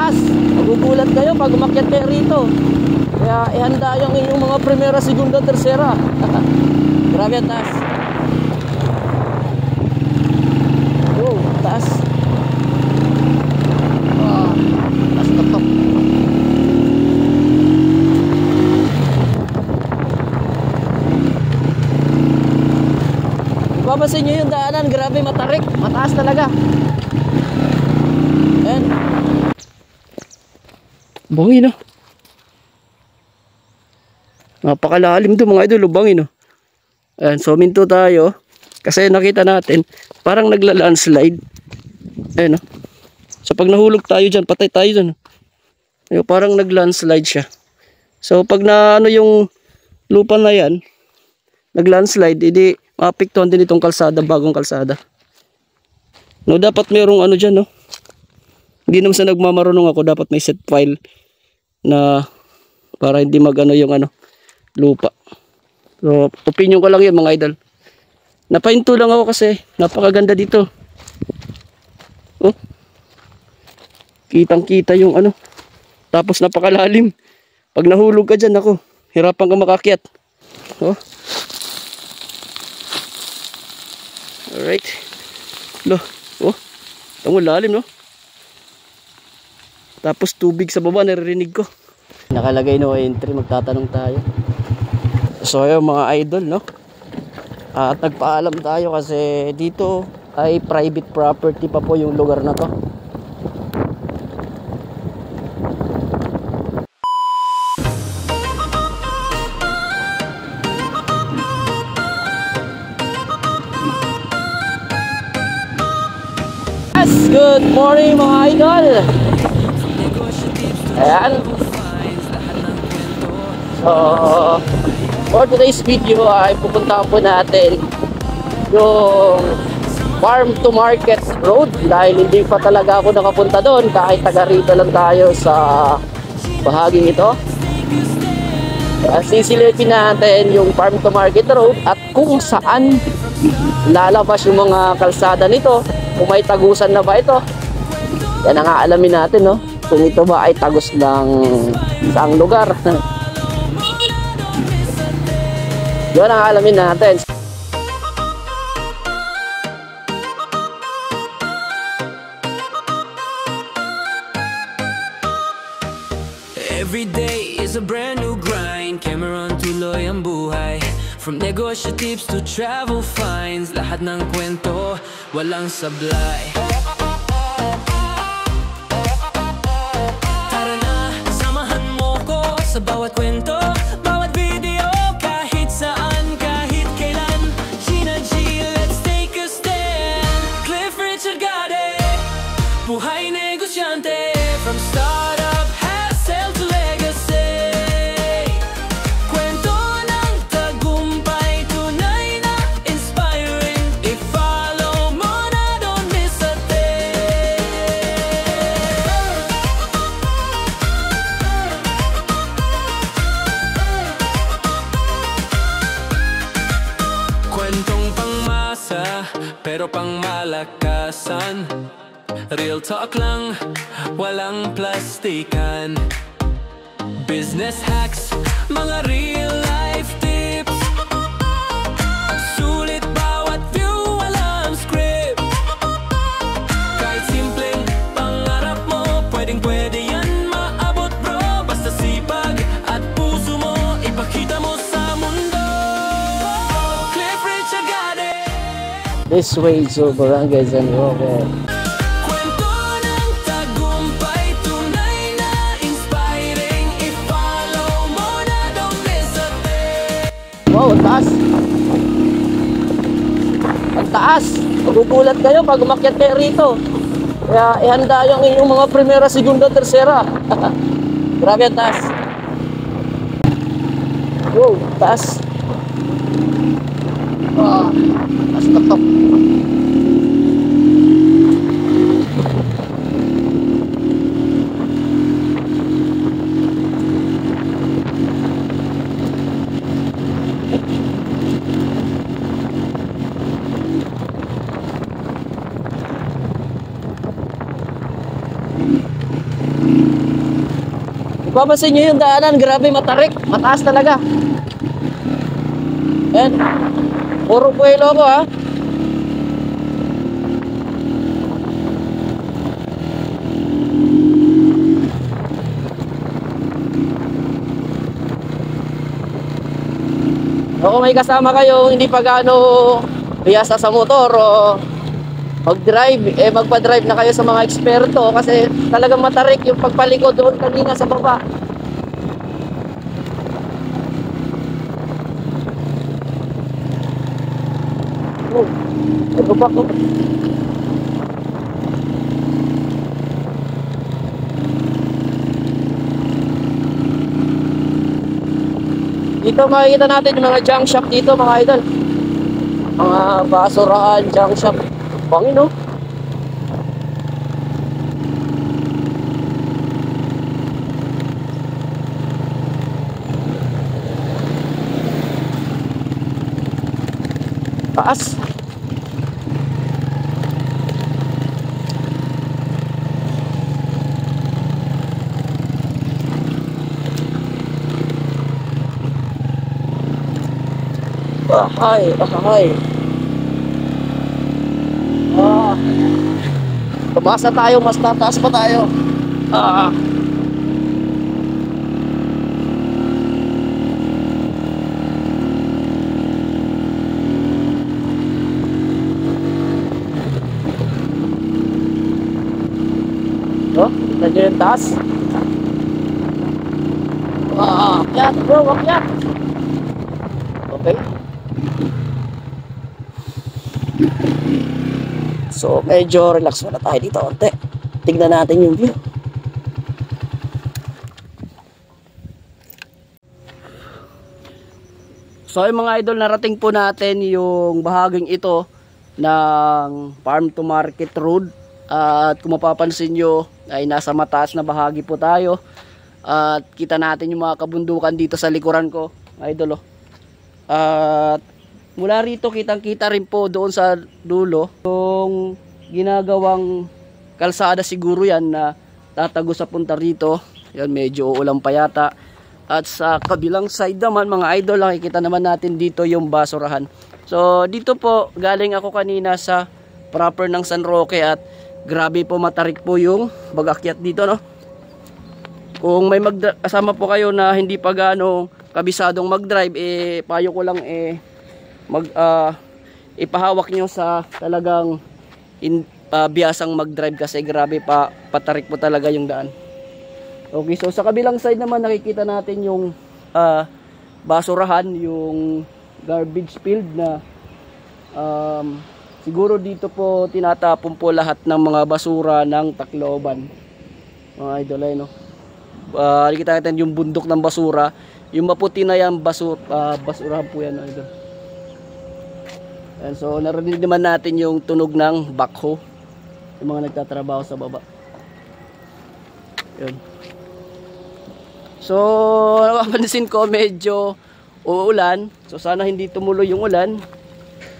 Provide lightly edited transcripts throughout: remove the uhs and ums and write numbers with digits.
taas. Magugulat kayo pag umakyat kayo rito. Kaya ihanda yung inyong mga primera, segunda, tercera. Grabe ang taas. Wow, taas. Taas na to. Papansin nyo yung daanan, grabe matarik. Mataas talaga. Ayan. Bangin, no? Napakalalim to mga idol, bangin, no? Ayan, so minto tayo. Kasi nakita natin, parang nagla-landslide. Ayan, no? So pag nahulog tayo dyan, patay tayo dyan. Ayan, parang nag-landslide siya. So pag na ano yung lupa na yan, nag-landslide, edi maapektuhan din itong kalsada, bagong kalsada. No, dapat mayroong ano dyan, no? Hindi naman sa nagmamarunong ako, dapat may set file na para hindi magano yung ano, lupa. So, opinion ko lang yun mga idol. Napahinto lang ako kasi napakaganda dito. Oh. Kitang kita yung ano. Tapos napakalalim. Pag nahulog ka dyan, ako, hirapan ka makakyat. Oh. Alright. Lo, oh. Tamo lalim, no? Tapos tubig sa baba, naririnig ko. Nakalagay no entry, magtatanong tayo. So ayun mga idol, no? At nagpaalam tayo kasi dito ay private property pa po yung lugar na to. Good morning mga idol. Ayan. So for today's video ay pupunta po natin yung farm to market road dahil hindi pa talaga ako nakapunta doon kahit taga rito lang tayo sa bahaging ito. Sisilipin natin yung farm to market road at kung saan lalabas yung mga kalsada nito. Kung may tagusan na ba ito, yan ang aalamin natin, no? Kung ito ba ay tagus ng saang lugar. Yan ang aalamin natin. Every day is a brand new grind. Cameron tuloy ang buhay. From negosyo tips to travel finds, lahat ng kwento, walang sablay. Tara na, samahan mo ko sa bawat kwento, bawat video, kahit saan, kahit kailan. Gina G, let's take a stand. Cliff Richard Gade, buhay negosyante. From startup, hassle to legacy. Pero pang malakasan, real talk lang, walang plastikan. Business hacks, mga real life tips. Sulit bawat view, walang script. Kahit simpleng pangarap mo, pwedeng pwede yan maabot bro. Basta sipag at puso mo, ipakita mo sa mundo. Cliff Richard Gade. This way to Barangay San Roque. Kwento ng tagumpay, tunay na inspiring. I-follow mo na, don't miss a thing. Wow, ang taas. Ang taas. Magugulat kayo pag umakyat kayo rito. Kaya ihanda yung inyong mga primera, segunda, tercera. Grabe ang taas. Wow, taas. Taas na to. Mapapansin nyo yung daanan, grabe matarik, mataas talaga. Ayan, puro puwelo ko ha. O kung may kasama kayo, hindi pa gaano biyasa sa motor o mag-drive, magpa-drive na kayo sa mga eksperto kasi talagang matarik yung pagpalikod doon kanina sa baba. Oh, ito ba ko? Dito makikita natin yung mga junk shop dito mga idol. Mga basurahan, junk shop. Bangin no? Taas. Bahay, bahay. Tumasa tayo, mas tataas pa tayo. Oh, nandiyan yung taas. Akyat bro, akyat. Okay. So medyo relax muna tayo dito konti. Tignan natin yung view. So yung mga idol, narating po natin yung bahaging ito ng farm to market road. At kung mapapansin nyo ay nasa mataas na bahagi po tayo. At kita natin yung mga kabundukan dito sa likuran ko, idol oh. At mula rito kitang kita rin po doon sa dulo yung ginagawang kalsada siguro yan na tatago sa punta rito. Yan, medyo ulam pa yata. At sa kabilang side naman mga idol, nakikita naman natin dito yung basurahan. So dito po galing ako kanina sa proper ng San Roque at grabe po matarik po yung bagakyat dito no. Kung may kasama po kayo na hindi pa gaano kabisadong mag-drive, payo ko lang ipahawak nyo sa talagang biyasang mag-drive kasi grabe patarik po talaga yung daan. Okay, so sa kabilang side naman nakikita natin yung basurahan, yung garbage field na siguro dito po tinatapon po lahat ng mga basura ng Tacloban. Mga idol ay no. Nakikita natin yung bundok ng basura. Yung maputi na yan basurahan po yan idol. And so narinig naman natin yung tunog ng backhoe, yung mga nagtatrabaho sa baba. Yun. So napapansin ko medyo uulan. So sana hindi tumuloy yung ulan.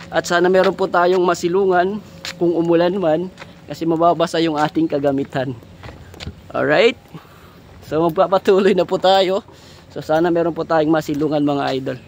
At sana meron po tayong masilungan kung umulan man, kasi mababasa yung ating kagamitan. Alright. So magpapatuloy na po tayo. So sana meron po tayong masilungan mga idol.